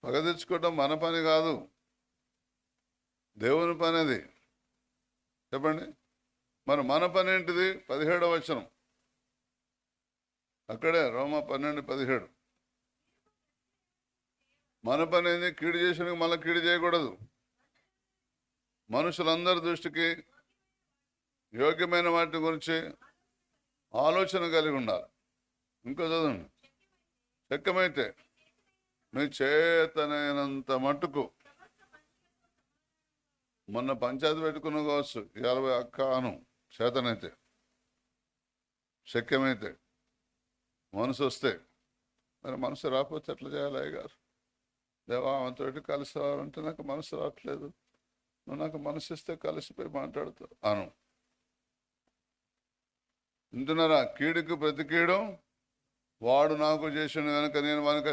పగ తెచ్చుకోవడం మన పని కాదు, దేవుని పని అది. చెప్పండి, మరి మన పని ఏంటిది? 17వ వచనం అక్కడే, రోమా 12:17. మన పని ఏంది? కీడు చేసిన మళ్ళీ కీడు చేయకూడదు. మనుషులందరి దృష్టికి యోగ్యమైన వాటి గురించి ఆలోచన కలిగి ఉండాలి. ఇంకో చదవండి. శక్యమైతే మీ చేతనైనంత మట్టుకు, మొన్న పంచాయతీ పెట్టుకున్న కావచ్చు 50 అను చేతనైతే, శక్యమైతే, మనసు వస్తే. మరి మనసు రాకపోతే ఎట్లా చేయాలి? అయ్యగారు, దేవా ఆమెతోటి కలిసి రావాలంటే నాకు మనసు రావట్లేదు, నువ్వు నాకు మనసు ఇస్తే కలిసిపోయి మాట్లాడుతావు అను. వింటున్నారా? కీడుకు ప్రతి కీడు వాడు నాకు చేసిన కనుక నేను వానికి